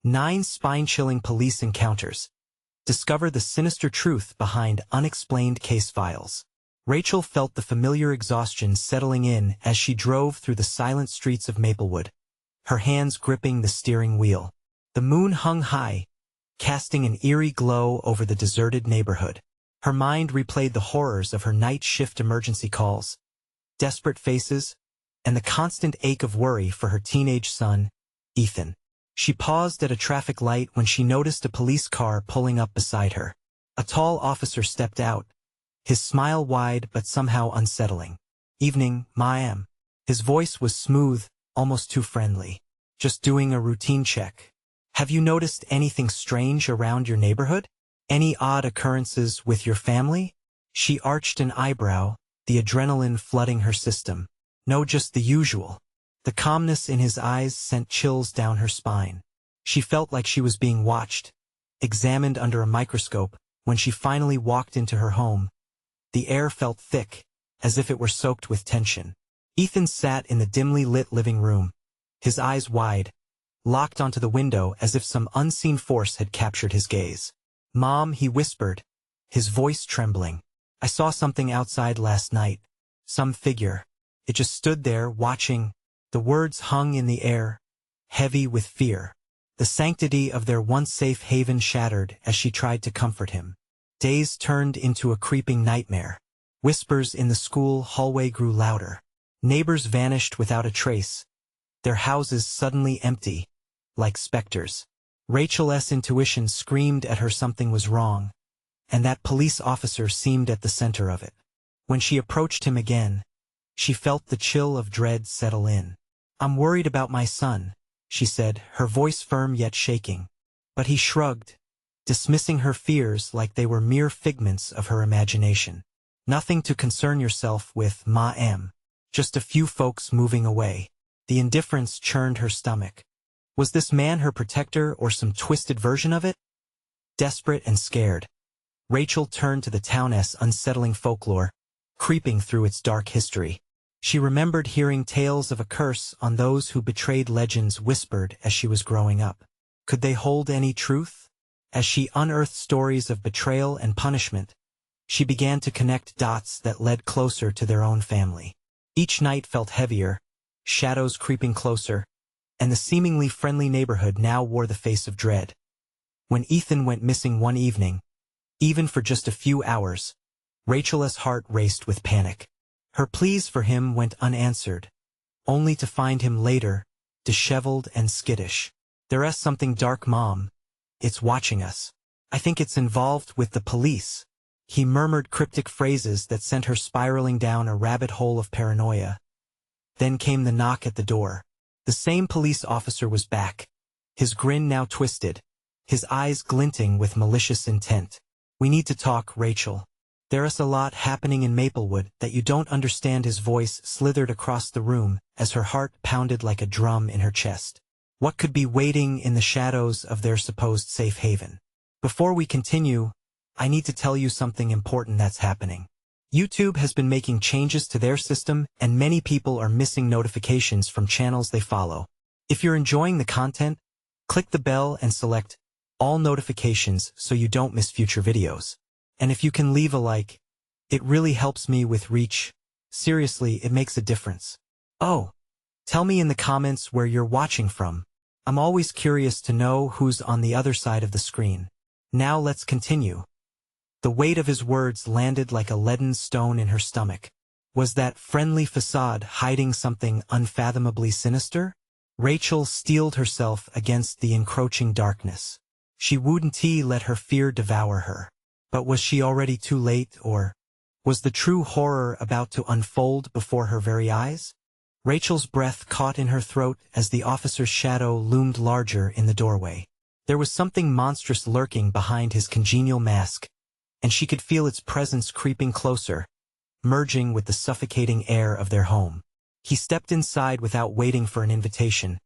9 spine-chilling police encounters. Discover the sinister truth behind unexplained case files. Rachel felt the familiar exhaustion settling in as she drove through the silent streets of Maplewood, her hands gripping the steering wheel. The moon hung high, casting an eerie glow over the deserted neighborhood. Her mind replayed the horrors of her night shift emergency calls, desperate faces, and the constant ache of worry for her teenage son, Ethan. She paused at a traffic light when she noticed a police car pulling up beside her. A tall officer stepped out, his smile wide but somehow unsettling. "Evening, ma'am." His voice was smooth, almost too friendly. "Just doing a routine check. Have you noticed anything strange around your neighborhood? Any odd occurrences with your family?" She arched an eyebrow, the adrenaline flooding her system. "No, just the usual." The calmness in his eyes sent chills down her spine. She felt like she was being watched, examined under a microscope. When she finally walked into her home, the air felt thick, as if it were soaked with tension. Ethan sat in the dimly lit living room, his eyes wide, locked onto the window as if some unseen force had captured his gaze. "Mom," he whispered, his voice trembling. "I saw something outside last night. Some figure. It just stood there, watching." The words hung in the air, heavy with fear. The sanctity of their once safe haven shattered as she tried to comfort him. Days turned into a creeping nightmare. Whispers in the school hallway grew louder. Neighbors vanished without a trace, their houses suddenly empty, like specters. Rachel's intuition screamed at her something was wrong, and that police officer seemed at the center of it. When she approached him again, she felt the chill of dread settle in. "I'm worried about my son," she said, her voice firm yet shaking. But he shrugged, dismissing her fears like they were mere figments of her imagination. "Nothing to concern yourself with, ma'am. Just a few folks moving away." The indifference churned her stomach. Was this man her protector or some twisted version of it? Desperate and scared, Rachel turned to the town's unsettling folklore, creeping through its dark history. She remembered hearing tales of a curse on those who betrayed, legends whispered as she was growing up. Could they hold any truth? As she unearthed stories of betrayal and punishment, she began to connect dots that led closer to their own family. Each night felt heavier, shadows creeping closer, and the seemingly friendly neighborhood now wore the face of dread. When Ethan went missing one evening, even for just a few hours, Rachel's heart raced with panic. Her pleas for him went unanswered, only to find him later, disheveled and skittish. "There's something dark, Mom. It's watching us. I think it's involved with the police." He murmured cryptic phrases that sent her spiraling down a rabbit hole of paranoia. Then came the knock at the door. The same police officer was back, his grin now twisted, his eyes glinting with malicious intent. "We need to talk, Rachel. There's a lot happening in Maplewood that you don't understand." His voice slithered across the room as her heart pounded like a drum in her chest. What could be waiting in the shadows of their supposed safe haven? "Before we continue, I need to tell you something important that's happening. YouTube has been making changes to their system, and many people are missing notifications from channels they follow. If you're enjoying the content, click the bell and select all notifications so you don't miss future videos. And if you can leave a like, it really helps me with reach. Seriously, it makes a difference. Oh, tell me in the comments where you're watching from. I'm always curious to know who's on the other side of the screen. Now let's continue." The weight of his words landed like a leaden stone in her stomach. Was that friendly facade hiding something unfathomably sinister? Rachel steeled herself against the encroaching darkness. She wouldn't let her fear devour her. But was she already too late, or was the true horror about to unfold before her very eyes? Rachel's breath caught in her throat as the officer's shadow loomed larger in the doorway. There was something monstrous lurking behind his congenial mask, and she could feel its presence creeping closer, merging with the suffocating air of their home. He stepped inside without waiting for an invitation,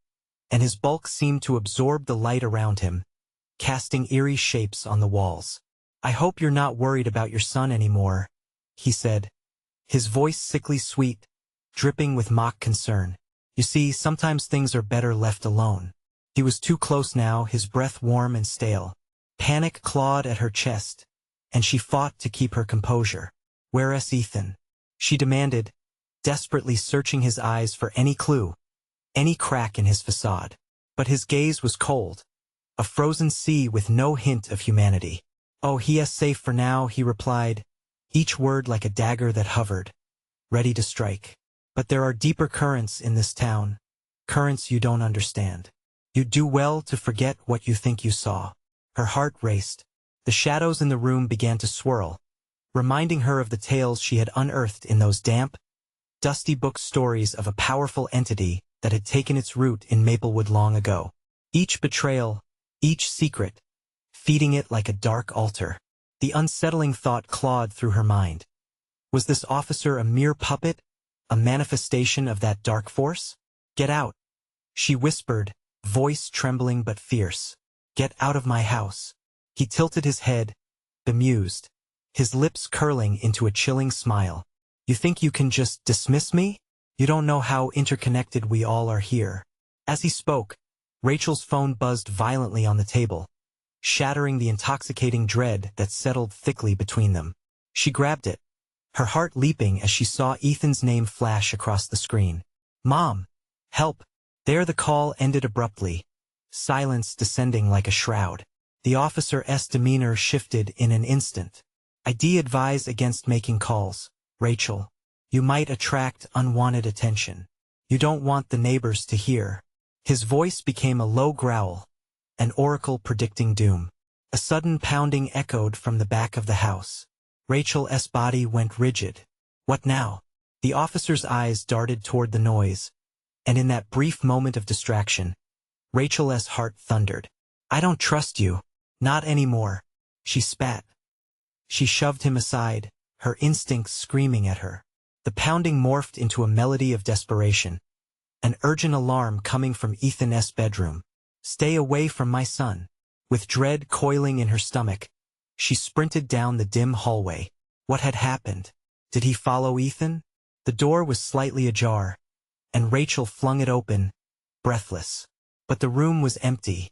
and his bulk seemed to absorb the light around him, casting eerie shapes on the walls. "I hope you're not worried about your son anymore," he said, his voice sickly sweet, dripping with mock concern. "You see, sometimes things are better left alone." He was too close now, his breath warm and stale. Panic clawed at her chest, and she fought to keep her composure. "Where is Ethan?" she demanded, desperately searching his eyes for any clue, any crack in his facade. But his gaze was cold, a frozen sea with no hint of humanity. "Oh, he is safe for now," he replied, each word like a dagger that hovered, ready to strike. "But there are deeper currents in this town, currents you don't understand. You'd do well to forget what you think you saw." Her heart raced. The shadows in the room began to swirl, reminding her of the tales she had unearthed in those damp, dusty book stories of a powerful entity that had taken its root in Maplewood long ago. Each betrayal, each secret, feeding it like a dark altar. The unsettling thought clawed through her mind. Was this officer a mere puppet, a manifestation of that dark force? "Get out," she whispered, voice trembling but fierce. "Get out of my house." He tilted his head, bemused, his lips curling into a chilling smile. "You think you can just dismiss me? You don't know how interconnected we all are here." As he spoke, Rachel's phone buzzed violently on the table, shattering the intoxicating dread that settled thickly between them. She grabbed it, her heart leaping as she saw Ethan's name flash across the screen. "Mom! Help!" There the call ended abruptly, silence descending like a shroud. The officer's demeanor shifted in an instant. "I advise against making calls, Rachel. You might attract unwanted attention. You don't want the neighbors to hear." His voice became a low growl, an oracle predicting doom. A sudden pounding echoed from the back of the house. Rachel's body went rigid. "What now?" The officer's eyes darted toward the noise, and in that brief moment of distraction, Rachel's heart thundered. "I don't trust you. Not anymore." She spat. She shoved him aside, her instincts screaming at her. The pounding morphed into a melody of desperation, an urgent alarm coming from Ethan's bedroom. "Stay away from my son." With dread coiling in her stomach, she sprinted down the dim hallway. What had happened? Did he follow Ethan? The door was slightly ajar, and Rachel flung it open, breathless. But the room was empty.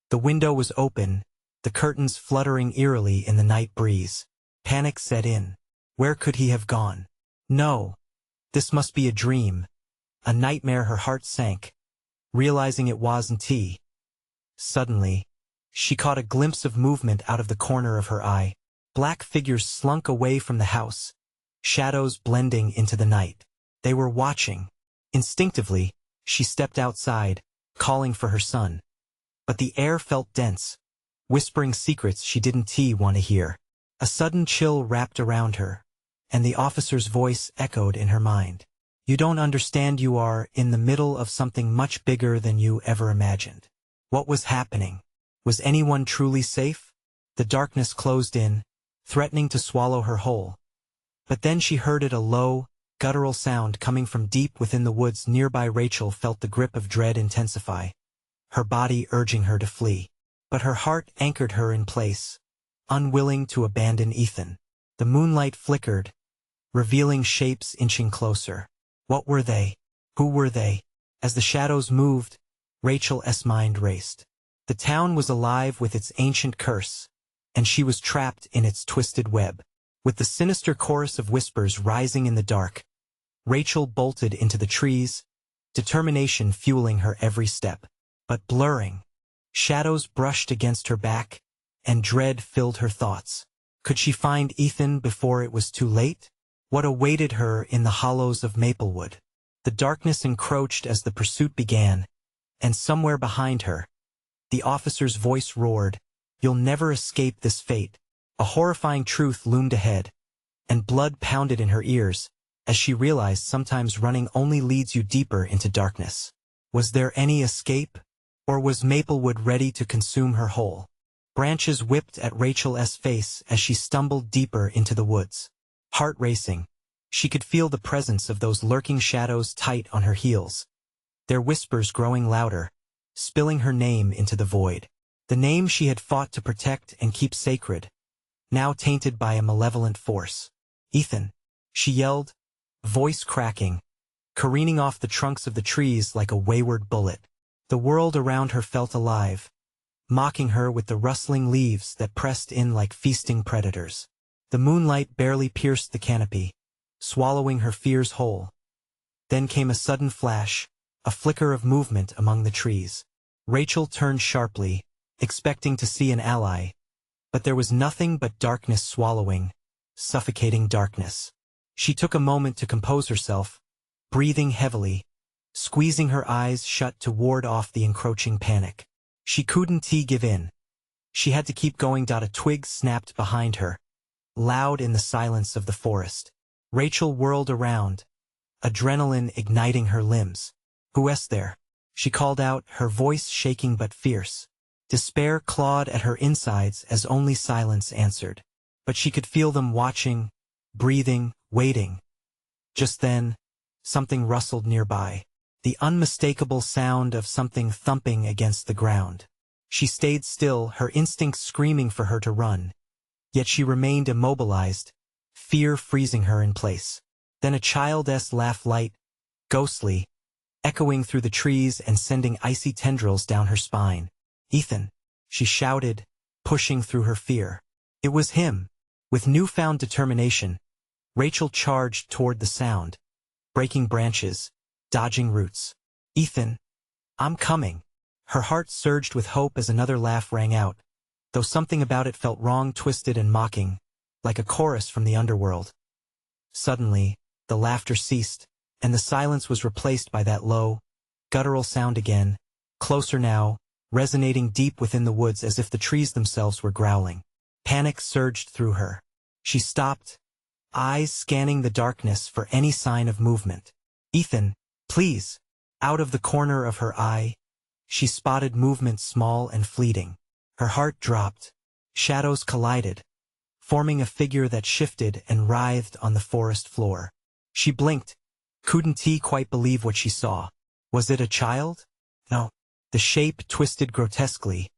The window was open, the curtains fluttering eerily in the night breeze. Panic set in. Where could he have gone? No. This must be a dream. A nightmare. Her heart sank, realizing it wasn't he. Suddenly, she caught a glimpse of movement out of the corner of her eye. Black figures slunk away from the house, shadows blending into the night. They were watching. Instinctively, she stepped outside, calling for her son. But the air felt dense, whispering secrets she didn't want to hear. A sudden chill wrapped around her, and the officer's voice echoed in her mind. "You don't understand. You are in the middle of something much bigger than you ever imagined." What was happening? Was anyone truly safe? The darkness closed in, threatening to swallow her whole. But then she heard it, a low, guttural sound coming from deep within the woods nearby. Rachel felt the grip of dread intensify, her body urging her to flee. But her heart anchored her in place, unwilling to abandon Ethan. The moonlight flickered, revealing shapes inching closer. What were they? Who were they? As the shadows moved, Rachel's mind raced. The town was alive with its ancient curse, and she was trapped in its twisted web. With the sinister chorus of whispers rising in the dark, Rachel bolted into the trees, determination fueling her every step. But blurring, shadows brushed against her back, and dread filled her thoughts. Could she find Ethan before it was too late? What awaited her in the hollows of Maplewood? The darkness encroached as the pursuit began, and somewhere behind her, the officer's voice roared, "You'll never escape this fate." A horrifying truth loomed ahead, and blood pounded in her ears as she realized sometimes running only leads you deeper into darkness. Was there any escape? Or was Maplewood ready to consume her whole? Branches whipped at Rachel's face as she stumbled deeper into the woods. Heart racing, she could feel the presence of those lurking shadows tight on her heels, their whispers growing louder, spilling her name into the void. The name she had fought to protect and keep sacred, now tainted by a malevolent force. "Ethan," she yelled, voice cracking, careening off the trunks of the trees like a wayward bullet. The world around her felt alive, mocking her with the rustling leaves that pressed in like feasting predators. The moonlight barely pierced the canopy, swallowing her fears whole. Then came a sudden flash, a flicker of movement among the trees. Rachel turned sharply, expecting to see an ally, but there was nothing but darkness swallowing, suffocating darkness. She took a moment to compose herself, breathing heavily, squeezing her eyes shut to ward off the encroaching panic. She couldn't give in. She had to keep going. A twig snapped behind her, loud in the silence of the forest. Rachel whirled around, adrenaline igniting her limbs. "Who's there?" she called out, her voice shaking but fierce. Despair clawed at her insides as only silence answered. But she could feel them watching, breathing, waiting. Just then, something rustled nearby. The unmistakable sound of something thumping against the ground. She stayed still, her instincts screaming for her to run. Yet she remained immobilized, fear freezing her in place. Then a child's laugh, light, ghostly, echoing through the trees and sending icy tendrils down her spine. "Ethan!" she shouted, pushing through her fear. It was him. With newfound determination, Rachel charged toward the sound, breaking branches, dodging roots. "Ethan, I'm coming." Her heart surged with hope as another laugh rang out, though something about it felt wrong, twisted and mocking, like a chorus from the underworld. Suddenly, the laughter ceased, and the silence was replaced by that low, guttural sound again, closer now, resonating deep within the woods as if the trees themselves were growling. Panic surged through her. She stopped, eyes scanning the darkness for any sign of movement. "Ethan, please!" Out of the corner of her eye, she spotted movement small and fleeting. Her heart dropped. Shadows collided, forming a figure that shifted and writhed on the forest floor. She blinked, couldn't quite believe what she saw. Was it a child? No. The shape twisted grotesquely,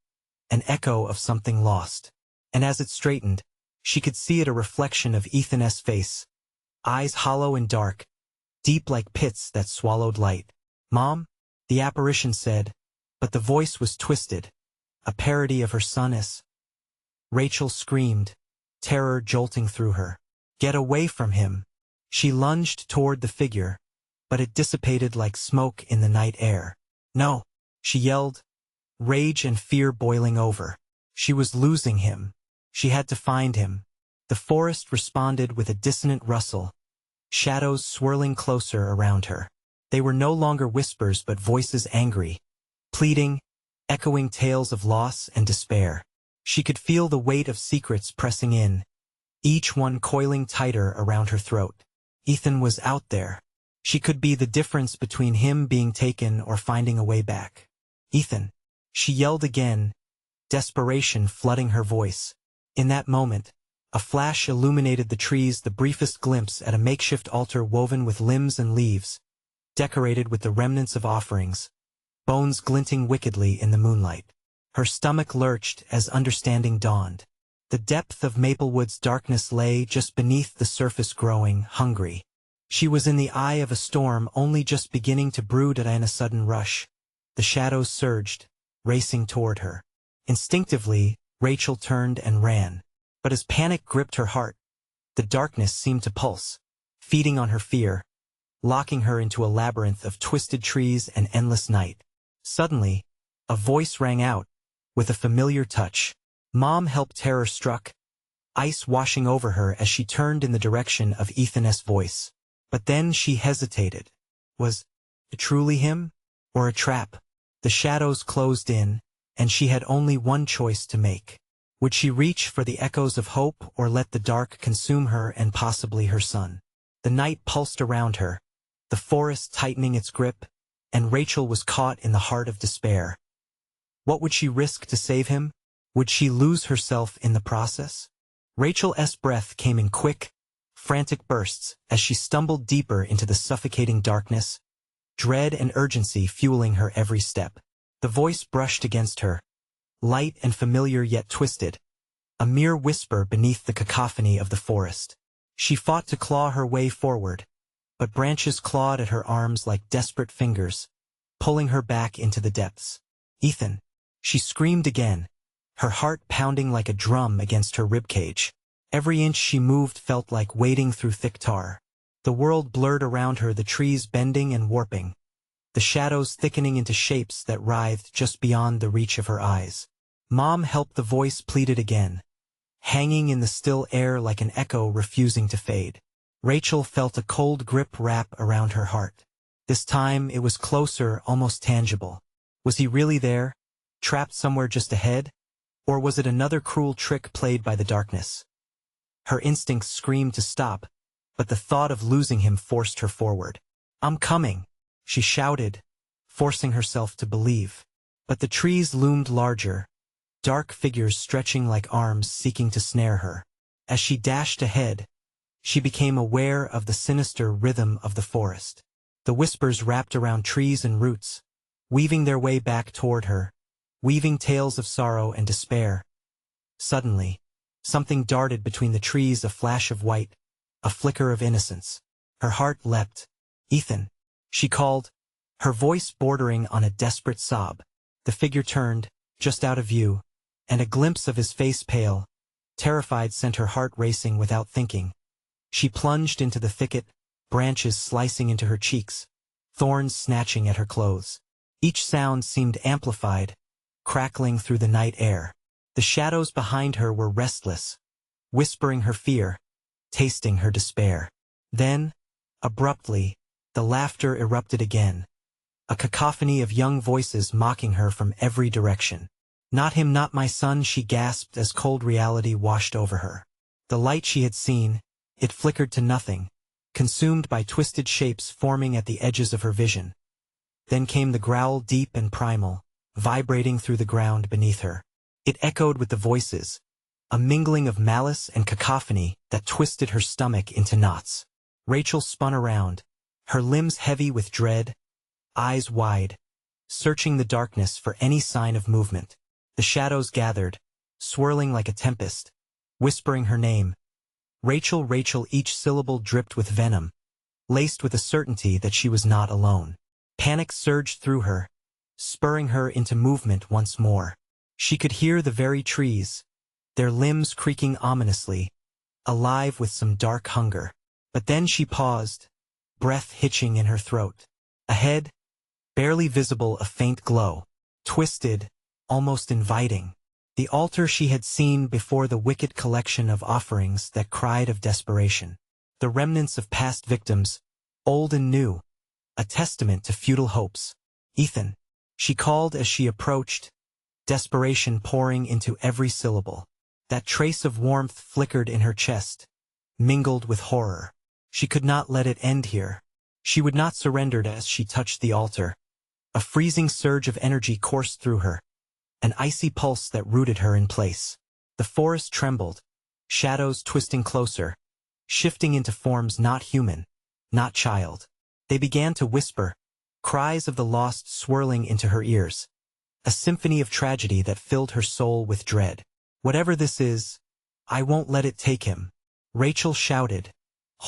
an echo of something lost. And as it straightened, she could see it, a reflection of Ethan's face, eyes hollow and dark, deep like pits that swallowed light. "Mom?" the apparition said, but the voice was twisted, a parody of her son's. Rachel screamed, terror jolting through her. "Get away from him!" She lunged toward the figure, but it dissipated like smoke in the night air. "No!" she yelled, rage and fear boiling over. She was losing him. She had to find him. The forest responded with a dissonant rustle, shadows swirling closer around her. They were no longer whispers but voices, angry, pleading, echoing tales of loss and despair. She could feel the weight of secrets pressing in, each one coiling tighter around her throat. Ethan was out there. She could be the difference between him being taken or finding a way back. "Ethan!" she yelled again, desperation flooding her voice. In that moment, a flash illuminated the trees, the briefest glimpse at a makeshift altar woven with limbs and leaves, decorated with the remnants of offerings, bones glinting wickedly in the moonlight. Her stomach lurched as understanding dawned. The depth of Maplewood's darkness lay just beneath the surface, growing hungry. She was in the eye of a storm only just beginning to brood. In a sudden rush, the shadows surged, racing toward her. Instinctively, Rachel turned and ran. But as panic gripped her heart, the darkness seemed to pulse, feeding on her fear, locking her into a labyrinth of twisted trees and endless night. Suddenly, a voice rang out, with a familiar touch. "Mom, help!" Terror struck, ice washing over her as she turned in the direction of Ethan's voice. But then she hesitated. Was it truly him? Or a trap? The shadows closed in, and she had only one choice to make. Would she reach for the echoes of hope or let the dark consume her and possibly her son? The night pulsed around her, the forest tightening its grip, and Rachel was caught in the heart of despair. What would she risk to save him? Would she lose herself in the process? Rachel's breath came in quick, frantic bursts as she stumbled deeper into the suffocating darkness, dread and urgency fueling her every step. The voice brushed against her, light and familiar yet twisted, a mere whisper beneath the cacophony of the forest. She fought to claw her way forward, but branches clawed at her arms like desperate fingers, pulling her back into the depths. "Ethan!" She screamed again, her heart pounding like a drum against her ribcage. Every inch she moved felt like wading through thick tar. The world blurred around her, the trees bending and warping, the shadows thickening into shapes that writhed just beyond the reach of her eyes. "Mom, help!" the voice pleaded again, hanging in the still air like an echo refusing to fade. Rachel felt a cold grip wrap around her heart. This time it was closer, almost tangible. Was he really there, trapped somewhere just ahead? Or was it another cruel trick played by the darkness? Her instincts screamed to stop, but the thought of losing him forced her forward. "I'm coming!" she shouted, forcing herself to believe. But the trees loomed larger, dark figures stretching like arms seeking to snare her. As she dashed ahead, she became aware of the sinister rhythm of the forest. The whispers wrapped around trees and roots, weaving their way back toward her, weaving tales of sorrow and despair. Suddenly, something darted between the trees, a flash of white, a flicker of innocence. Her heart leapt. "Ethan!" she called, her voice bordering on a desperate sob. The figure turned, just out of view, and a glimpse of his face, pale, terrified, sent her heart racing without thinking. She plunged into the thicket, branches slicing into her cheeks, thorns snatching at her clothes. Each sound seemed amplified, crackling through the night air. The shadows behind her were restless, whispering her fear, tasting her despair. Then, abruptly, the laughter erupted again, a cacophony of young voices mocking her from every direction. "Not him, not my son," she gasped as cold reality washed over her. The light she had seen, it flickered to nothing, consumed by twisted shapes forming at the edges of her vision. Then came the growl, deep and primal, vibrating through the ground beneath her. It echoed with the voices, a mingling of malice and cacophony that twisted her stomach into knots. Rachel spun around, her limbs heavy with dread, eyes wide, searching the darkness for any sign of movement. The shadows gathered, swirling like a tempest, whispering her name. "Rachel, Rachel!" Each syllable dripped with venom, laced with a certainty that she was not alone. Panic surged through her, spurring her into movement once more. She could hear the very trees, their limbs creaking ominously, alive with some dark hunger. But then she paused, breath hitching in her throat. Ahead, barely visible, a faint glow, twisted, almost inviting. The altar she had seen before, the wicked collection of offerings that cried of desperation. The remnants of past victims, old and new, a testament to futile hopes. "Ethan!" she called as she approached, desperation pouring into every syllable. That trace of warmth flickered in her chest, mingled with horror. She could not let it end here. She would not surrender. As she touched the altar, a freezing surge of energy coursed through her, an icy pulse that rooted her in place. The forest trembled, shadows twisting closer, shifting into forms not human, not child. They began to whisper, cries of the lost swirling into her ears, a symphony of tragedy that filled her soul with dread. "Whatever this is, I won't let it take him," Rachel shouted,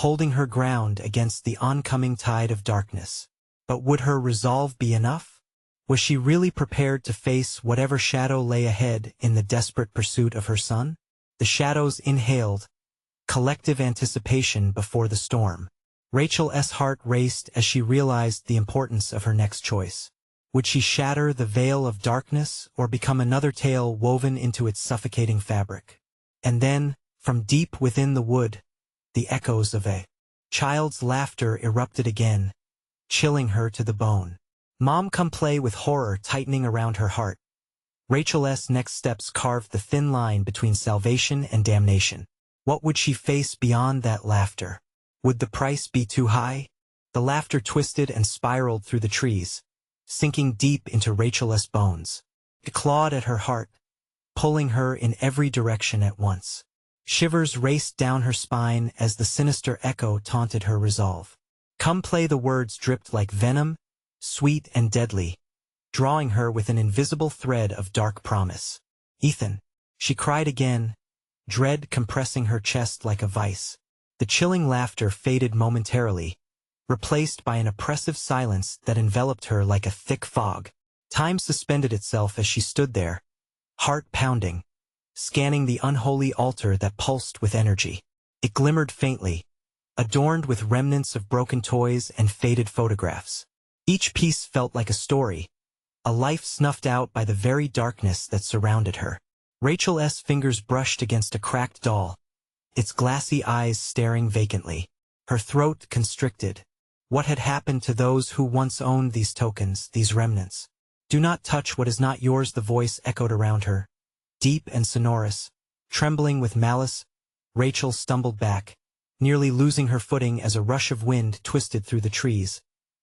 holding her ground against the oncoming tide of darkness. But would her resolve be enough? Was she really prepared to face whatever shadow lay ahead in the desperate pursuit of her son? The shadows inhaled, collective anticipation before the storm. Rachel's heart raced as she realized the importance of her next choice. Would she shatter the veil of darkness or become another tale woven into its suffocating fabric? And then, from deep within the wood, the echoes of a child's laughter erupted again, chilling her to the bone. "Mom, come play!" with horror tightening around her heart. Rachel's next steps carved the thin line between salvation and damnation. What would she face beyond that laughter? Would the price be too high? The laughter twisted and spiraled through the trees, sinking deep into Rachel's bones. It clawed at her heart, pulling her in every direction at once. Shivers raced down her spine as the sinister echo taunted her resolve. "Come play!" The words dripped like venom, sweet and deadly, drawing her with an invisible thread of dark promise. "Ethan!" she cried again, dread compressing her chest like a vice. The chilling laughter faded momentarily, replaced by an oppressive silence that enveloped her like a thick fog. Time suspended itself as she stood there, heart pounding, scanning the unholy altar that pulsed with energy. It glimmered faintly, adorned with remnants of broken toys and faded photographs. Each piece felt like a story, a life snuffed out by the very darkness that surrounded her. Rachel's fingers brushed against a cracked doll, its glassy eyes staring vacantly, her throat constricted. What had happened to those who once owned these tokens, these remnants? Do not touch what is not yours, the voice echoed around her, deep and sonorous. Trembling with malice, Rachel stumbled back, nearly losing her footing as a rush of wind twisted through the trees,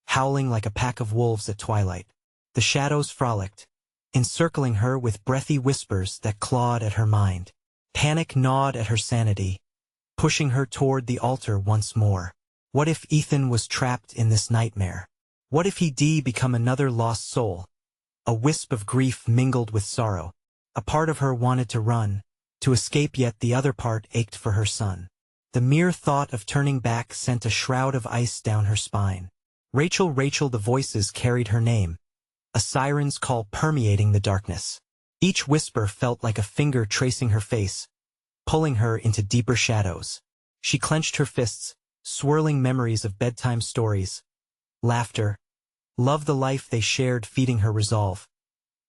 howling like a pack of wolves at twilight. The shadows frolicked, encircling her with breathy whispers that clawed at her mind. Panic gnawed at her sanity, pushing her toward the altar once more. What if Ethan was trapped in this nightmare? What if he'd become another lost soul? A wisp of grief mingled with sorrow. A part of her wanted to run, to escape, yet the other part ached for her son. The mere thought of turning back sent a shroud of ice down her spine. Rachel, Rachel, the voices carried her name, a siren's call permeating the darkness. Each whisper felt like a finger tracing her face, pulling her into deeper shadows. She clenched her fists, swirling memories of bedtime stories, laughter, love, the life they shared, feeding her resolve.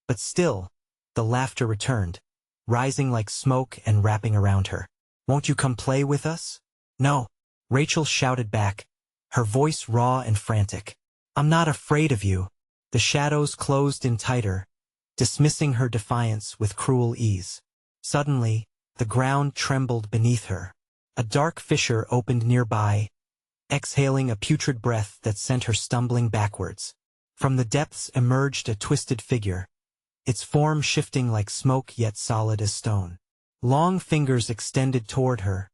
But still, the laughter returned, rising like smoke and wrapping around her. Won't you come play with us? No, Rachel shouted back, her voice raw and frantic. I'm not afraid of you. The shadows closed in tighter, dismissing her defiance with cruel ease. Suddenly, the ground trembled beneath her. A dark fissure opened nearby, exhaling a putrid breath that sent her stumbling backwards. From the depths emerged a twisted figure, its form shifting like smoke yet solid as stone. Long fingers extended toward her,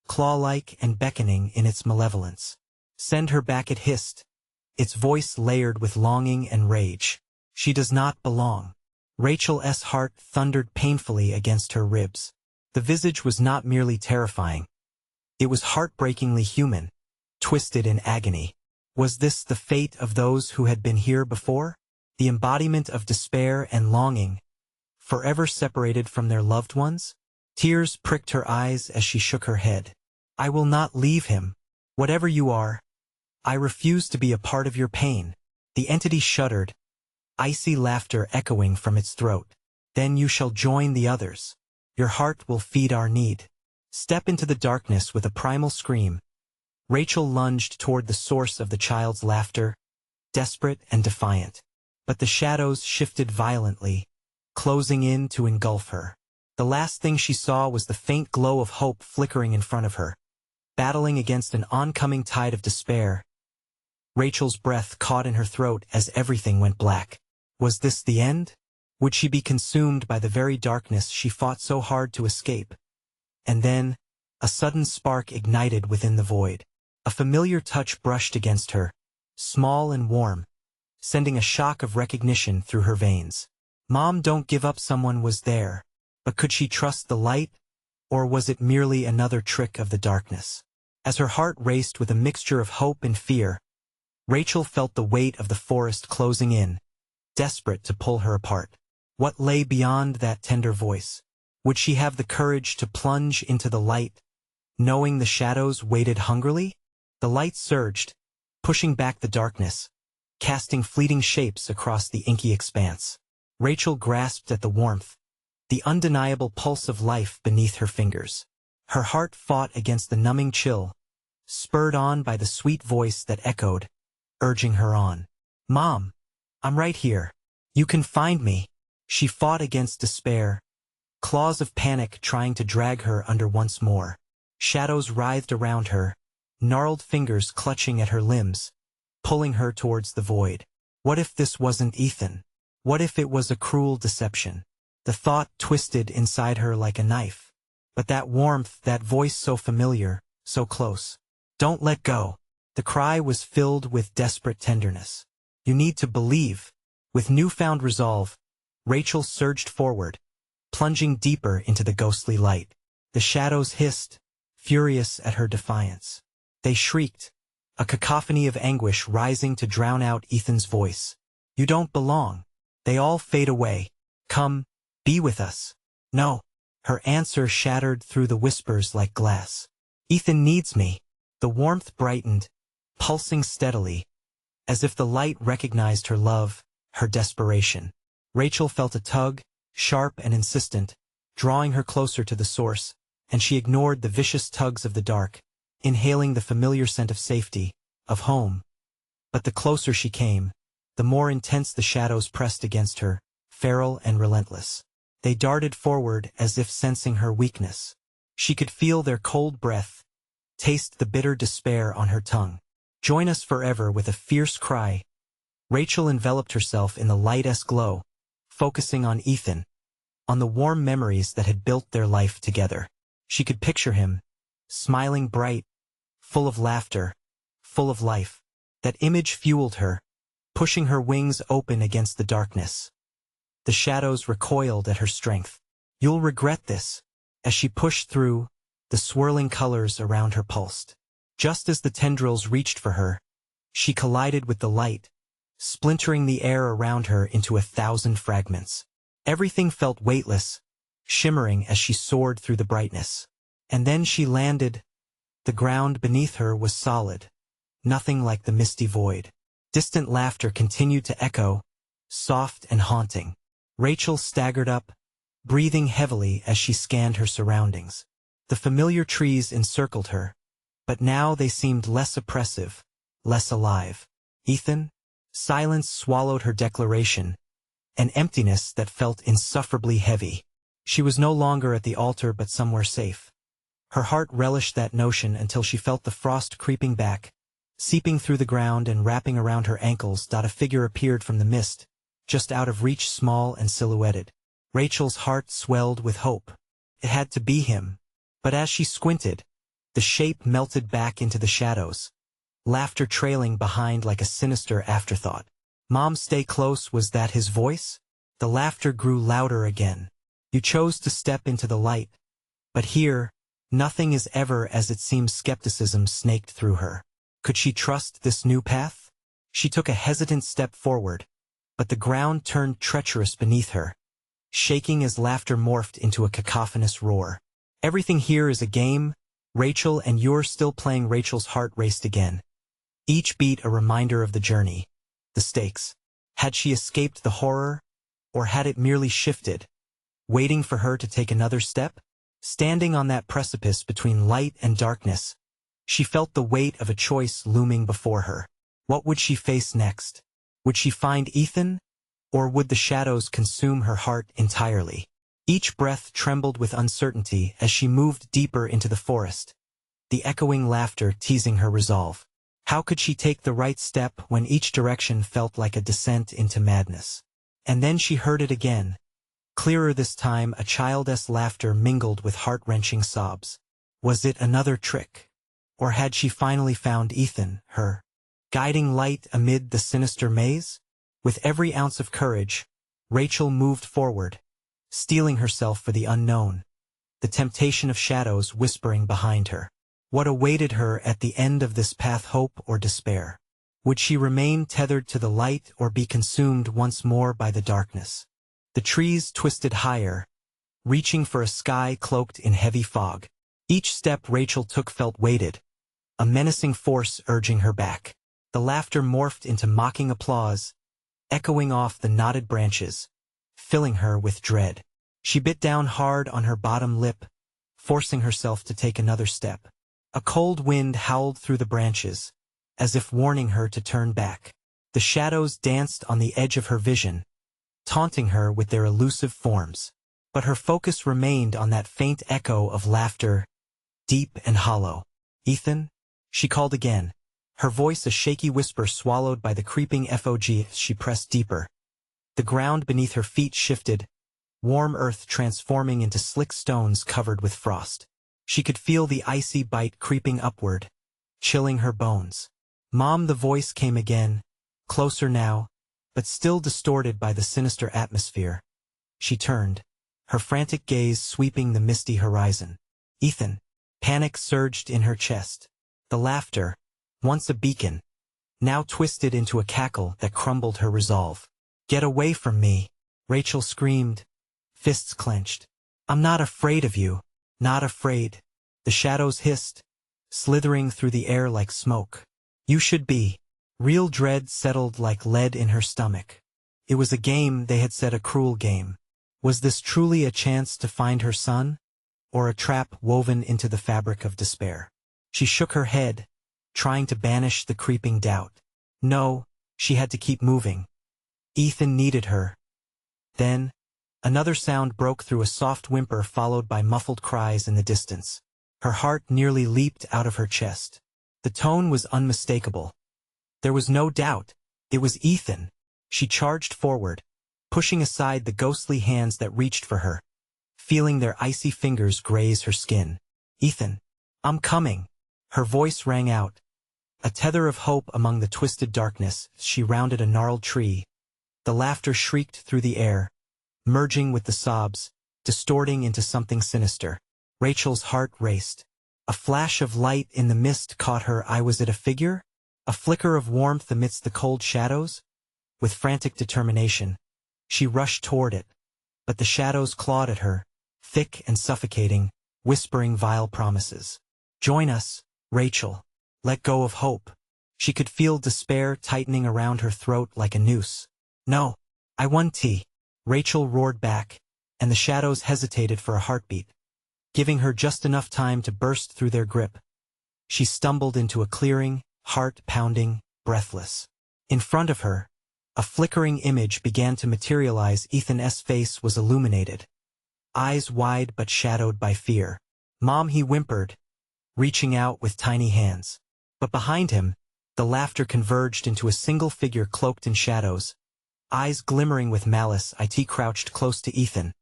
claw-like and beckoning in its malevolence. Send her back, it hissed, its voice layered with longing and rage. She does not belong. Rachel's heart thundered painfully against her ribs. The visage was not merely terrifying. It was heartbreakingly human, twisted in agony. Was this the fate of those who had been here before? The embodiment of despair and longing, forever separated from their loved ones? Tears pricked her eyes as she shook her head. I will not leave him. Whatever you are, I refuse to be a part of your pain. The entity shuddered, icy laughter echoing from its throat. Then you shall join the others. Your heart will feed our need. Step into the darkness with a primal scream. Rachel lunged toward the source of the child's laughter, desperate and defiant. But the shadows shifted violently, closing in to engulf her. The last thing she saw was the faint glow of hope flickering in front of her, battling against an oncoming tide of despair. Rachel's breath caught in her throat as everything went black. Was this the end? Would she be consumed by the very darkness she fought so hard to escape? And then, a sudden spark ignited within the void. A familiar touch brushed against her, small and warm, sending a shock of recognition through her veins. Mom, don't give up. Someone was there. But could she trust the light? Or was it merely another trick of the darkness? As her heart raced with a mixture of hope and fear, Rachel felt the weight of the forest closing in, desperate to pull her apart. What lay beyond that tender voice? Would she have the courage to plunge into the light, knowing the shadows waited hungrily? The light surged, pushing back the darkness, casting fleeting shapes across the inky expanse. Rachel grasped at the warmth, the undeniable pulse of life beneath her fingers. Her heart fought against the numbing chill, spurred on by the sweet voice that echoed, urging her on. Mom, I'm right here. You can find me. She fought against despair, claws of panic trying to drag her under once more. Shadows writhed around her, gnarled fingers clutching at her limbs, pulling her towards the void. What if this wasn't Ethan? What if it was a cruel deception? The thought twisted inside her like a knife. But that warmth, that voice so familiar, so close. Don't let go. The cry was filled with desperate tenderness. You need to believe. With newfound resolve, Rachel surged forward, plunging deeper into the ghostly light. The shadows hissed, furious at her defiance. They shrieked, a cacophony of anguish rising to drown out Ethan's voice. You don't belong. They all fade away. Come, be with us. No. Her answer shattered through the whispers like glass. Ethan needs me. The warmth brightened, pulsing steadily, as if the light recognized her love, her desperation. Rachel felt a tug, sharp and insistent, drawing her closer to the source, and she ignored the vicious tugs of the dark, inhaling the familiar scent of safety, of home. But the closer she came, the more intense the shadows pressed against her, feral and relentless. They darted forward as if sensing her weakness. She could feel their cold breath, taste the bitter despair on her tongue. Join us forever with a fierce cry. Rachel enveloped herself in the light's glow, focusing on Ethan, on the warm memories that had built their life together. She could picture him, smiling bright, full of laughter, full of life. That image fueled her, pushing her wings open against the darkness. The shadows recoiled at her strength. You'll regret this. As she pushed through, the swirling colors around her pulsed. Just as the tendrils reached for her, she collided with the light, splintering the air around her into 1,000 fragments. Everything felt weightless, shimmering as she soared through the brightness. And then she landed. The ground beneath her was solid, nothing like the misty void. Distant laughter continued to echo, soft and haunting. Rachel staggered up, breathing heavily as she scanned her surroundings. The familiar trees encircled her, but now they seemed less oppressive, less alive. Ethan? Silence swallowed her declaration, an emptiness that felt insufferably heavy. She was no longer at the altar but somewhere safe. Her heart relished that notion until she felt the frost creeping back, seeping through the ground and wrapping around her ankles. A figure appeared from the mist, just out of reach, small and silhouetted. Rachel's heart swelled with hope. It had to be him. But as she squinted, the shape melted back into the shadows, laughter trailing behind like a sinister afterthought. Mom, stay close. Was that his voice? The laughter grew louder again. You chose to step into the light. But here, nothing is ever as it seems. Skepticism snaked through her. Could she trust this new path? She took a hesitant step forward, but the ground turned treacherous beneath her, shaking as laughter morphed into a cacophonous roar. Everything here is a game, Rachel, and you're still playing. Rachel's heart raced again, each beat a reminder of the journey, the stakes. Had she escaped the horror, or had it merely shifted, waiting for her to take another step? Standing on that precipice between light and darkness, she felt the weight of a choice looming before her. What would she face next? Would she find Ethan, or would the shadows consume her heart entirely? Each breath trembled with uncertainty as she moved deeper into the forest, the echoing laughter teasing her resolve. How could she take the right step when each direction felt like a descent into madness? And then she heard it again. Clearer this time, a child's laughter mingled with heart-wrenching sobs. Was it another trick? Or had she finally found Ethan, her guiding light amid the sinister maze? With every ounce of courage, Rachel moved forward, steeling herself for the unknown, the temptation of shadows whispering behind her. What awaited her at the end of this path? Hope or despair? Would she remain tethered to the light or be consumed once more by the darkness? The trees twisted higher, reaching for a sky cloaked in heavy fog. Each step Rachel took felt weighted, a menacing force urging her back. The laughter morphed into mocking applause, echoing off the knotted branches, filling her with dread. She bit down hard on her bottom lip, forcing herself to take another step. A cold wind howled through the branches, as if warning her to turn back. The shadows danced on the edge of her vision, taunting her with their elusive forms. But her focus remained on that faint echo of laughter, deep and hollow. Ethan? She called again, her voice a shaky whisper swallowed by the creeping fog as she pressed deeper. The ground beneath her feet shifted, warm earth transforming into slick stones covered with frost. She could feel the icy bite creeping upward, chilling her bones. Mom, the voice came again, closer now, but still distorted by the sinister atmosphere. She turned, her frantic gaze sweeping the misty horizon. Ethan. Panic surged in her chest. The laughter, once a beacon, now twisted into a cackle that crumbled her resolve. "Get away from me," Rachel screamed, fists clenched. "I'm not afraid of you, not afraid." The shadows hissed, slithering through the air like smoke. "You should be." Real dread settled like lead in her stomach. It was a game, they had said, a cruel game. Was this truly a chance to find her son? Or a trap woven into the fabric of despair? She shook her head, trying to banish the creeping doubt. No, she had to keep moving. Ethan needed her. Then, another sound broke through, a soft whimper followed by muffled cries in the distance. Her heart nearly leaped out of her chest. The tone was unmistakable. There was no doubt. It was Ethan. She charged forward, pushing aside the ghostly hands that reached for her, feeling their icy fingers graze her skin. "Ethan, I'm coming." Her voice rang out, a tether of hope among the twisted darkness. She rounded a gnarled tree. The laughter shrieked through the air, merging with the sobs, distorting into something sinister. Rachel's heart raced. A flash of light in the mist caught her eye. Was it a figure? A flicker of warmth amidst the cold shadows? With frantic determination, she rushed toward it, but the shadows clawed at her, thick and suffocating, whispering vile promises. "Join us, Rachel. Let go of hope." She could feel despair tightening around her throat like a noose. "No, I want tea," Rachel roared back, and the shadows hesitated for a heartbeat, giving her just enough time to burst through their grip. She stumbled into a clearing, heart pounding, breathless. In front of her, a flickering image began to materialize. Ethan's face was illuminated, eyes wide but shadowed by fear. "Mom," he whimpered, reaching out with tiny hands. But behind him, the laughter converged into a single figure cloaked in shadows, eyes glimmering with malice. It crouched close to Ethan,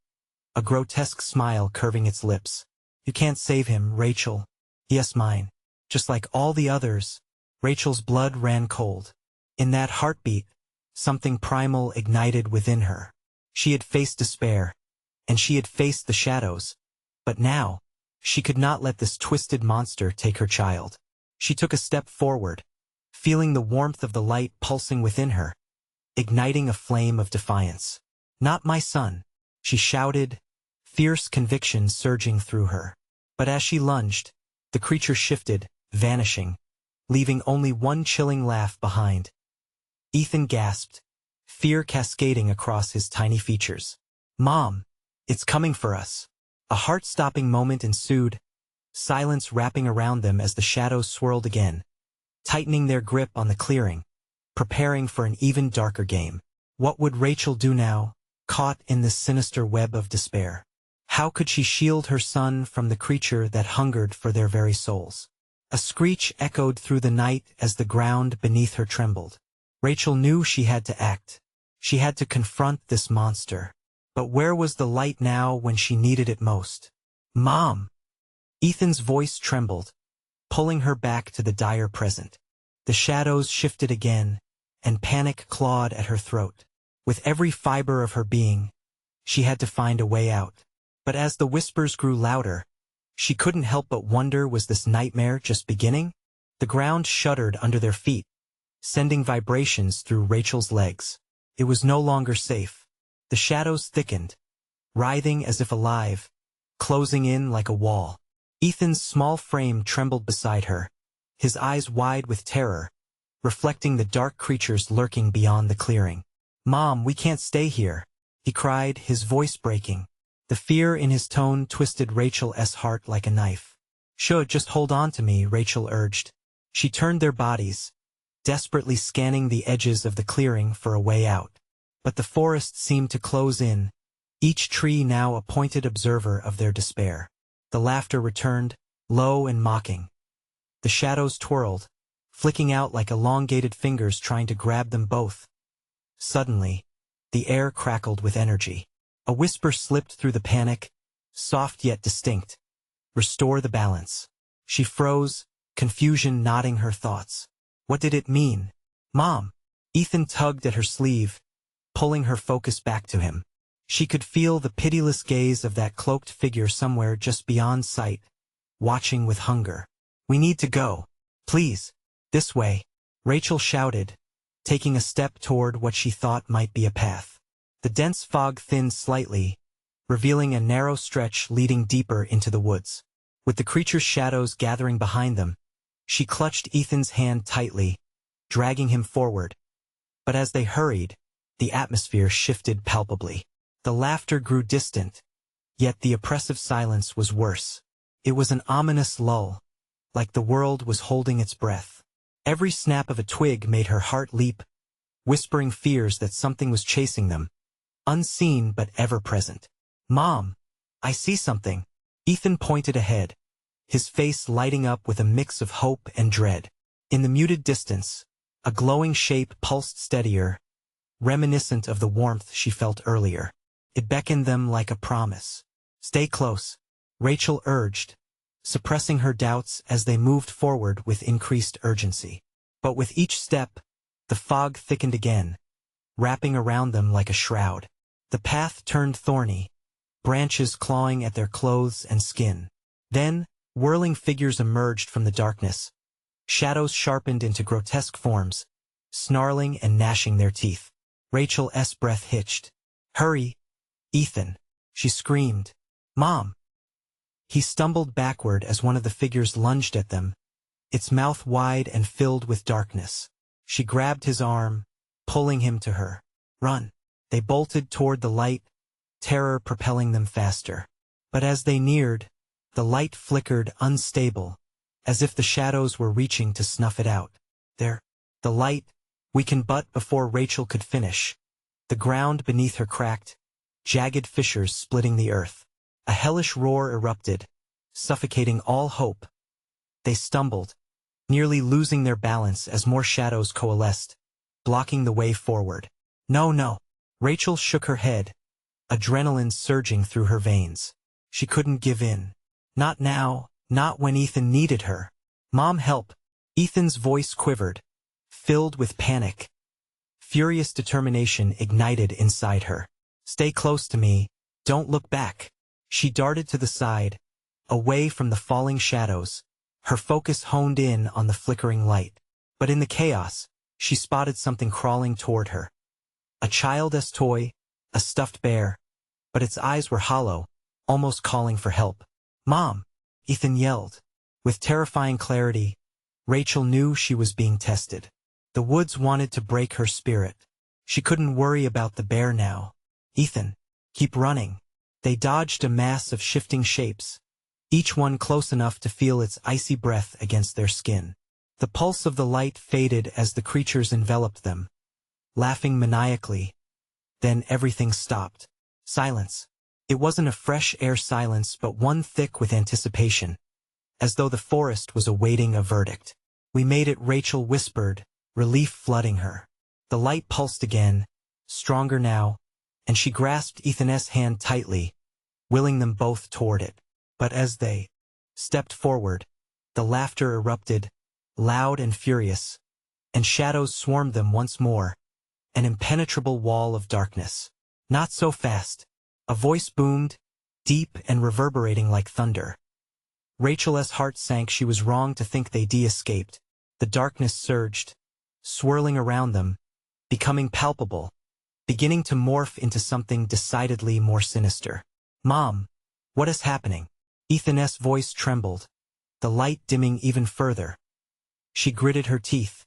a grotesque smile curving its lips. "You can't save him, Rachel." "Yes, mine. Just like all the others." Rachel's blood ran cold. In that heartbeat, something primal ignited within her. She had faced despair, and she had faced the shadows, but now, she could not let this twisted monster take her child. She took a step forward, feeling the warmth of the light pulsing within her, igniting a flame of defiance. "Not my son," she shouted, fierce conviction surging through her. But as she lunged, the creature shifted, vanishing, leaving only one chilling laugh behind. Ethan gasped, fear cascading across his tiny features. "Mom, it's coming for us." A heart-stopping moment ensued, silence wrapping around them as the shadows swirled again, tightening their grip on the clearing, preparing for an even darker game. What would Rachel do now, caught in this sinister web of despair? How could she shield her son from the creature that hungered for their very souls? A screech echoed through the night as the ground beneath her trembled. Rachel knew she had to act. She had to confront this monster. But where was the light now when she needed it most? "Mom!" Ethan's voice trembled, pulling her back to the dire present. The shadows shifted again, and panic clawed at her throat. With every fiber of her being, she had to find a way out. But as the whispers grew louder, she couldn't help but wonder, was this nightmare just beginning? The ground shuddered under their feet, sending vibrations through Rachel's legs. It was no longer safe. The shadows thickened, writhing as if alive, closing in like a wall. Ethan's small frame trembled beside her, his eyes wide with terror, reflecting the dark creatures lurking beyond the clearing. "Mom, we can't stay here," he cried, his voice breaking. The fear in his tone twisted Rachel's heart like a knife. "Should just hold on to me," Rachel urged. She turned their bodies, desperately scanning the edges of the clearing for a way out. But the forest seemed to close in, each tree now a pointed observer of their despair. The laughter returned, low and mocking. The shadows twirled, flicking out like elongated fingers trying to grab them both. Suddenly, the air crackled with energy. A whisper slipped through the panic, soft yet distinct. "Restore the balance." She froze, confusion knotting her thoughts. What did it mean? "Mom!" Ethan tugged at her sleeve, pulling her focus back to him. She could feel the pitiless gaze of that cloaked figure somewhere just beyond sight, watching with hunger. "We need to go. Please." This way, Rachel shouted, taking a step toward what she thought might be a path. The dense fog thinned slightly, revealing a narrow stretch leading deeper into the woods. With the creature's shadows gathering behind them, she clutched Ethan's hand tightly, dragging him forward. But as they hurried, the atmosphere shifted palpably. The laughter grew distant, yet the oppressive silence was worse. It was an ominous lull, like the world was holding its breath. Every snap of a twig made her heart leap, whispering fears that something was chasing them, unseen but ever-present. "Mom, I see something." Ethan pointed ahead, his face lighting up with a mix of hope and dread. In the muted distance, a glowing shape pulsed steadier, reminiscent of the warmth she felt earlier. It beckoned them like a promise. "Stay close," Rachel urged, suppressing her doubts as they moved forward with increased urgency. But with each step, the fog thickened again, wrapping around them like a shroud. The path turned thorny, branches clawing at their clothes and skin. Then, whirling figures emerged from the darkness, shadows sharpened into grotesque forms, snarling and gnashing their teeth. Rachel's breath hitched. "Hurry, Ethan," she screamed. "Mom!" He stumbled backward as one of the figures lunged at them, its mouth wide and filled with darkness. She grabbed his arm, pulling him to her. "Run!" They bolted toward the light, terror propelling them faster. But as they neared, the light flickered unstable, as if the shadows were reaching to snuff it out. There, the light weakened but before Rachel could finish. The ground beneath her cracked, jagged fissures splitting the earth. A hellish roar erupted, suffocating all hope. They stumbled, nearly losing their balance as more shadows coalesced, blocking the way forward. "No, no." Rachel shook her head, adrenaline surging through her veins. She couldn't give in. Not now, not when Ethan needed her. "Mom, help!" Ethan's voice quivered, filled with panic. Furious determination ignited inside her. "Stay close to me, don't look back." She darted to the side, away from the falling shadows, her focus honed in on the flickering light. But in the chaos, she spotted something crawling toward her. A child's toy, a stuffed bear, but its eyes were hollow, almost calling for help. "Mom!" Ethan yelled. With terrifying clarity, Rachel knew she was being tested. The woods wanted to break her spirit. She couldn't worry about the bear now. "Ethan, keep running." They dodged a mass of shifting shapes, each one close enough to feel its icy breath against their skin. The pulse of the light faded as the creatures enveloped them, laughing maniacally. Then everything stopped. Silence. It wasn't a fresh air silence but one thick with anticipation, as though the forest was awaiting a verdict. "We made it," Rachel whispered, relief flooding her. The light pulsed again, stronger now, and she grasped Ethan's hand tightly, willing them both toward it. But as they stepped forward, the laughter erupted, loud and furious, and shadows swarmed them once more, an impenetrable wall of darkness. "Not so fast." A voice boomed, deep and reverberating like thunder. Rachel's heart sank. She was wrong to think they'd escaped. The darkness surged, swirling around them, becoming palpable, beginning to morph into something decidedly more sinister. "Mom, what is happening?" Ethan's voice trembled, the light dimming even further. She gritted her teeth,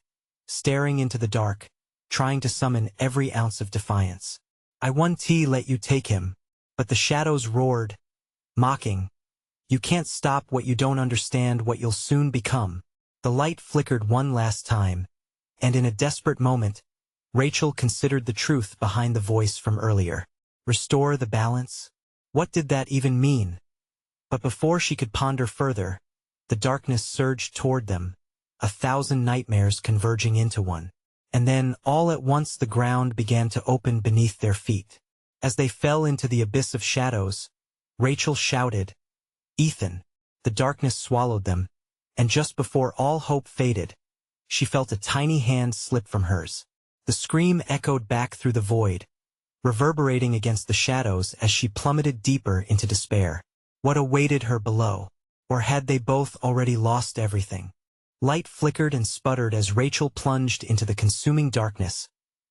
staring into the dark, trying to summon every ounce of defiance. "I won't let you take him." But the shadows roared, mocking. "You can't stop what you don't understand, what you'll soon become." The light flickered one last time, and in a desperate moment, Rachel considered the truth behind the voice from earlier. Restore the balance? What did that even mean? But before she could ponder further, the darkness surged toward them, 1,000 nightmares converging into one. And then, all at once, the ground began to open beneath their feet. As they fell into the abyss of shadows, Rachel shouted, "Ethan!" The darkness swallowed them, and just before all hope faded, she felt a tiny hand slip from hers. The scream echoed back through the void, reverberating against the shadows as she plummeted deeper into despair. What awaited her below? Or had they both already lost everything? Light flickered and sputtered as Rachel plunged into the consuming darkness,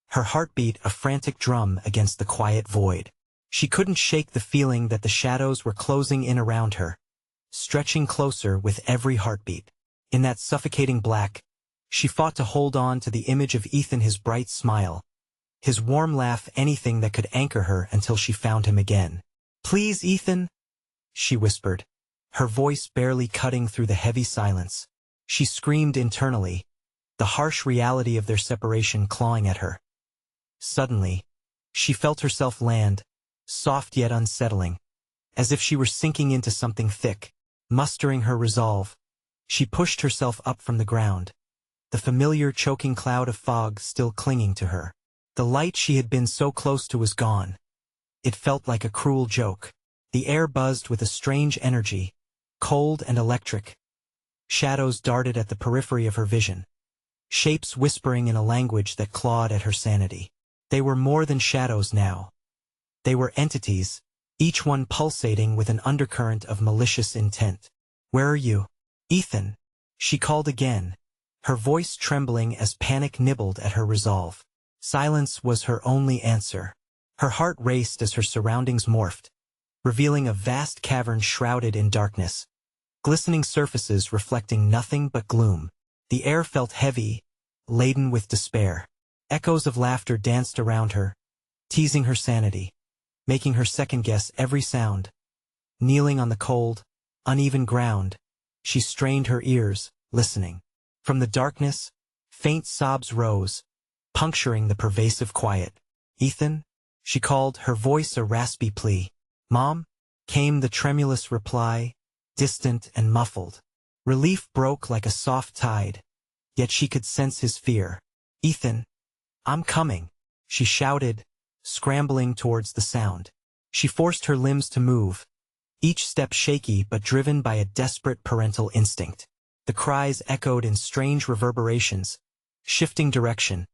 her heartbeat a frantic drum against the quiet void. She couldn't shake the feeling that the shadows were closing in around her, stretching closer with every heartbeat. In that suffocating black, she fought to hold on to the image of Ethan, his bright smile, his warm laugh, anything that could anchor her until she found him again. "Please, Ethan," she whispered, her voice barely cutting through the heavy silence. She screamed internally, the harsh reality of their separation clawing at her. Suddenly, she felt herself land, soft yet unsettling, as if she were sinking into something thick. Mustering her resolve, she pushed herself up from the ground, the familiar choking cloud of fog still clinging to her. The light she had been so close to was gone. It felt like a cruel joke. The air buzzed with a strange energy, cold and electric. Shadows darted at the periphery of her vision, shapes whispering in a language that clawed at her sanity. They were more than shadows now. They were entities, each one pulsating with an undercurrent of malicious intent. "Where are you, Ethan?" she called again, her voice trembling as panic nibbled at her resolve. Silence was her only answer. Her heart raced as her surroundings morphed, revealing a vast cavern shrouded in darkness, glistening surfaces reflecting nothing but gloom. The air felt heavy, laden with despair. Echoes of laughter danced around her, teasing her sanity, making her second-guess every sound. Kneeling on the cold, uneven ground, she strained her ears, listening. From the darkness, faint sobs rose, puncturing the pervasive quiet. "Ethan?" she called, her voice a raspy plea. "Mom?" came the tremulous reply, distant and muffled. Relief broke like a soft tide, yet she could sense his fear. "Ethan, I'm coming," she shouted, scrambling towards the sound. She forced her limbs to move, each step shaky but driven by a desperate parental instinct. The cries echoed in strange reverberations, shifting direction,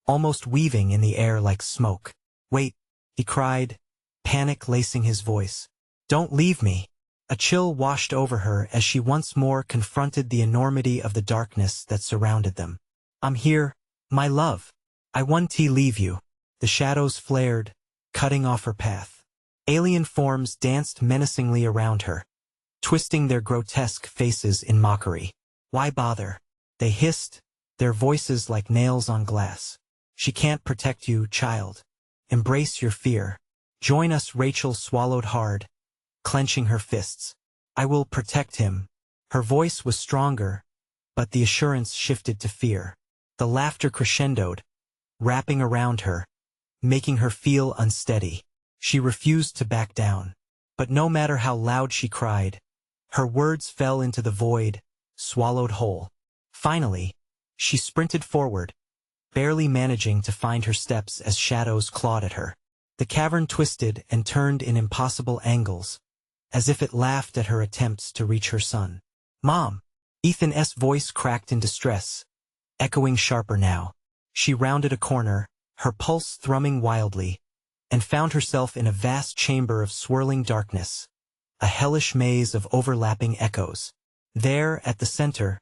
almost weaving in the air like smoke. "Wait," he cried, panic lacing his voice. "Don't leave me." A chill washed over her as she once more confronted the enormity of the darkness that surrounded them. "I'm here, my love. I won't leave you." The shadows flared, cutting off her path. Alien forms danced menacingly around her, twisting their grotesque faces in mockery. "Why bother?" they hissed, their voices like nails on glass. "She can't protect you, child. Embrace your fear. Join us." Rachel swallowed hard, clenching her fists. "I will protect him." Her voice was stronger, but the assurance shifted to fear. The laughter crescendoed, wrapping around her, making her feel unsteady. She refused to back down. But no matter how loud she cried, her words fell into the void, swallowed whole. Finally, she sprinted forward, barely managing to find her steps as shadows clawed at her. The cavern twisted and turned in impossible angles, as if it laughed at her attempts to reach her son. "Mom!" Ethan's voice cracked in distress, echoing sharper now. She rounded a corner, her pulse thrumming wildly, and found herself in a vast chamber of swirling darkness, a hellish maze of overlapping echoes. There, at the center,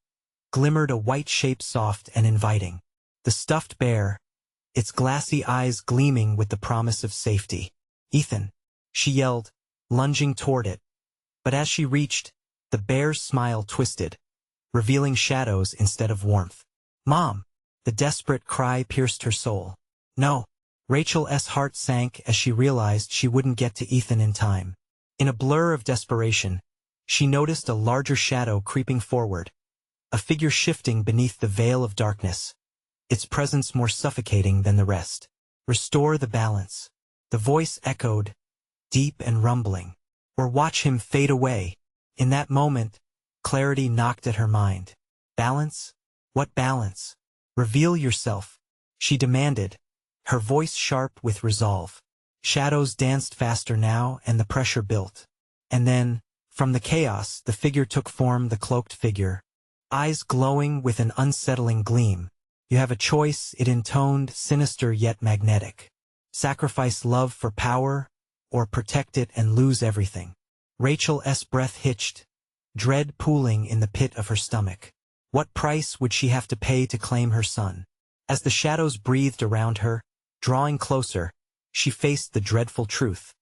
glimmered a white shape soft and inviting. The stuffed bear, its glassy eyes gleaming with the promise of safety. "Ethan!" she yelled, lunging toward it. But as she reached, the bear's smile twisted, revealing shadows instead of warmth. "Mom!" The desperate cry pierced her soul. "No!" Rachel's heart sank as she realized she wouldn't get to Ethan in time. In a blur of desperation, she noticed a larger shadow creeping forward, a figure shifting beneath the veil of darkness, its presence more suffocating than the rest. "Restore the balance," the voice echoed, deep and rumbling. "Or watch him fade away." In that moment, clarity knocked at her mind. "Balance? What balance?" "Reveal yourself," she demanded, her voice sharp with resolve. Shadows danced faster now, and the pressure built. And then, from the chaos, the figure took form, the cloaked figure, eyes glowing with an unsettling gleam. "You have a choice," it intoned, sinister yet magnetic. "Sacrifice love for power, or protect it and lose everything." Rachel's breath hitched, dread pooling in the pit of her stomach. What price would she have to pay to claim her son? As the shadows breathed around her, drawing closer, she faced the dreadful truth.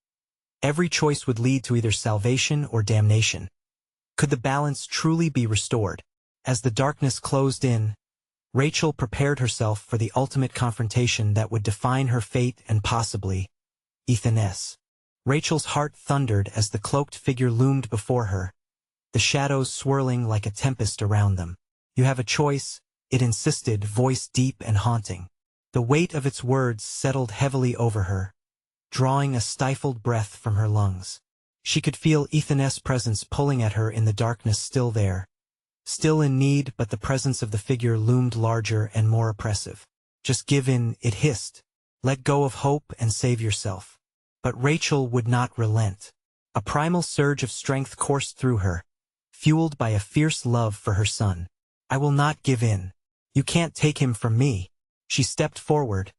Every choice would lead to either salvation or damnation. Could the balance truly be restored? As the darkness closed in, Rachel prepared herself for the ultimate confrontation that would define her fate and possibly Ethan's. Rachel's heart thundered as the cloaked figure loomed before her, the shadows swirling like a tempest around them. You have a choice, it insisted, voice deep and haunting. The weight of its words settled heavily over her, drawing a stifled breath from her lungs. She could feel Ethan's presence pulling at her in the darkness, still there. Still in need, but the presence of the figure loomed larger and more oppressive. Just give in, it hissed. Let go of hope and save yourself. But Rachel would not relent. A primal surge of strength coursed through her, fueled by a fierce love for her son. I will not give in. You can't take him from me. She stepped forward,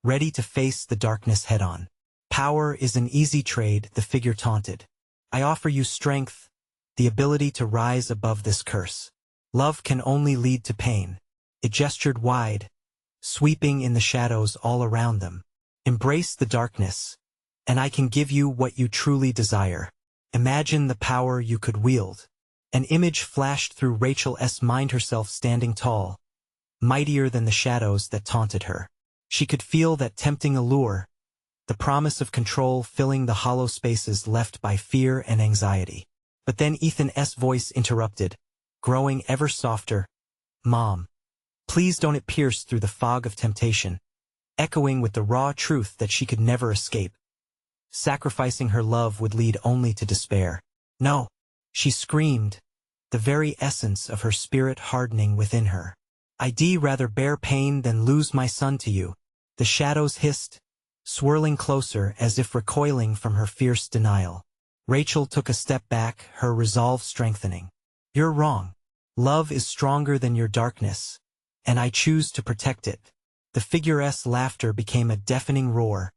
ready to face the darkness head-on. Power is an easy trade, the figure taunted. I offer you strength, the ability to rise above this curse. Love can only lead to pain. It gestured wide, sweeping in the shadows all around them. Embrace the darkness, and I can give you what you truly desire. Imagine the power you could wield. An image flashed through Rachel's mind, herself standing tall, mightier than the shadows that taunted her. She could feel that tempting allure, the promise of control filling the hollow spaces left by fear and anxiety. But then Ethan's voice interrupted, growing ever softer. Mom, please don't. It pierced through the fog of temptation, echoing with the raw truth that she could never escape. Sacrificing her love would lead only to despair. No, she screamed, the very essence of her spirit hardening within her. I'd rather bear pain than lose my son to you. The shadows hissed, swirling closer as if recoiling from her fierce denial. Rachel took a step back, her resolve strengthening. You're wrong. Love is stronger than your darkness, and I choose to protect it. The figure's laughter became a deafening roar,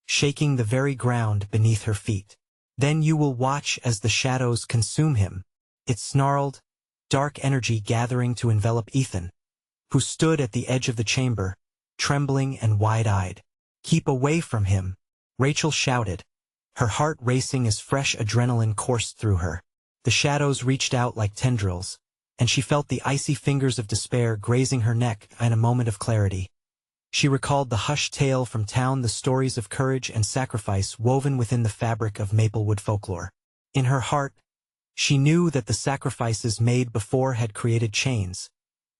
shaking the very ground beneath her feet. Then you will watch as the shadows consume him. It snarled, dark energy gathering to envelop Ethan, who stood at the edge of the chamber, trembling and wide-eyed. Keep away from him, Rachel shouted, her heart racing as fresh adrenaline coursed through her. The shadows reached out like tendrils, and she felt the icy fingers of despair grazing her neck. In a moment of clarity, she recalled the hushed tale from town, the stories of courage and sacrifice woven within the fabric of Maplewood folklore. In her heart, she knew that the sacrifices made before had created chains,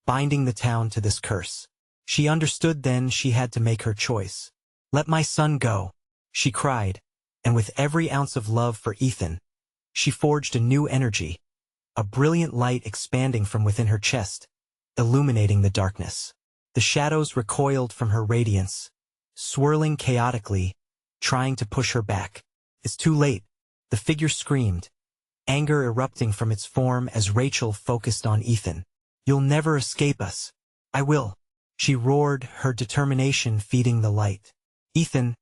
binding the town to this curse. She understood then she had to make her choice. Let my son go, she cried, and with every ounce of love for Ethan, she forged a new energy, a brilliant light expanding from within her chest, illuminating the darkness. The shadows recoiled from her radiance, swirling chaotically, trying to push her back. It's too late, the figure screamed, anger erupting from its form as Rachel focused on Ethan. You'll never escape us. I will, she roared, her determination feeding the light. Ethan,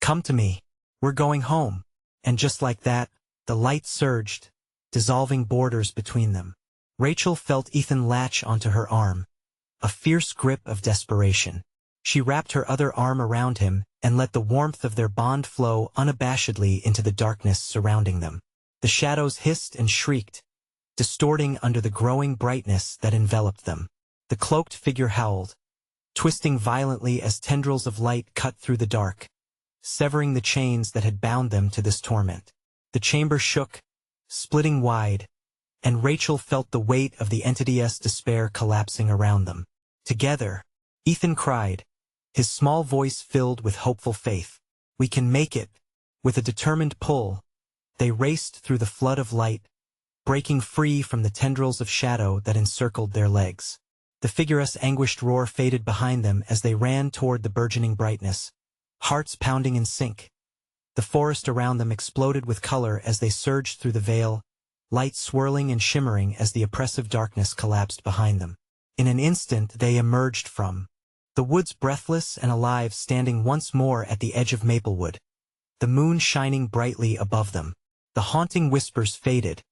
come to me. We're going home. And just like that, the light surged, dissolving borders between them. Rachel felt Ethan latch onto her arm, a fierce grip of desperation. She wrapped her other arm around him and let the warmth of their bond flow unabashedly into the darkness surrounding them. The shadows hissed and shrieked, distorting under the growing brightness that enveloped them. The cloaked figure howled, twisting violently as tendrils of light cut through the dark, severing the chains that had bound them to this torment. The chamber shook, splitting wide, and Rachel felt the weight of the entity's despair collapsing around them. Together, Ethan cried, his small voice filled with hopeful faith. We can make it. With a determined pull, they raced through the flood of light, breaking free from the tendrils of shadow that encircled their legs. The figure's anguished roar faded behind them as they ran toward the burgeoning brightness, hearts pounding in sync. The forest around them exploded with color as they surged through the veil, light swirling and shimmering as the oppressive darkness collapsed behind them. In an instant they emerged from the woods, breathless and alive, standing once more at the edge of Maplewood, the moon shining brightly above them. The haunting whispers faded,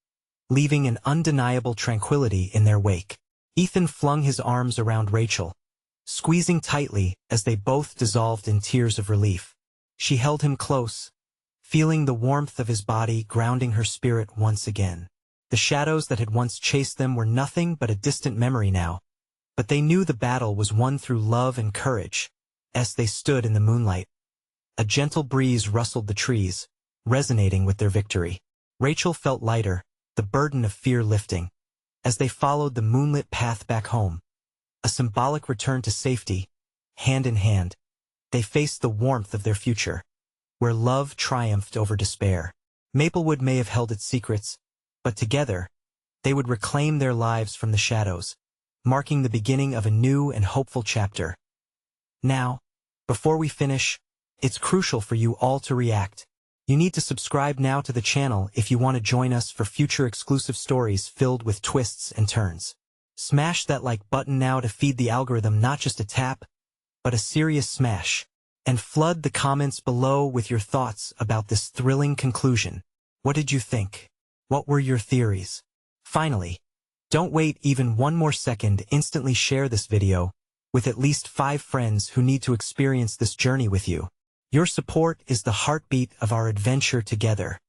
leaving an undeniable tranquility in their wake. Ethan flung his arms around Rachel, squeezing tightly as they both dissolved in tears of relief. She held him close, feeling the warmth of his body grounding her spirit once again. The shadows that had once chased them were nothing but a distant memory now, but they knew the battle was won through love and courage. As they stood in the moonlight, a gentle breeze rustled the trees, resonating with their victory. Rachel felt lighter, the burden of fear lifting. As they followed the moonlit path back home, a symbolic return to safety, hand in hand, they faced the warmth of their future, where love triumphed over despair. Maplewood may have held its secrets, but together, they would reclaim their lives from the shadows, marking the beginning of a new and hopeful chapter. Now, before we finish, it's crucial for you all to react. You need to subscribe now to the channel if you want to join us for future exclusive stories filled with twists and turns. Smash that like button now to feed the algorithm not just a tap, but a serious smash. And flood the comments below with your thoughts about this thrilling conclusion. What did you think? What were your theories? Finally, don't wait even one more second. Instantly share this video with at least 5 friends who need to experience this journey with you. Your support is the heartbeat of our adventure together.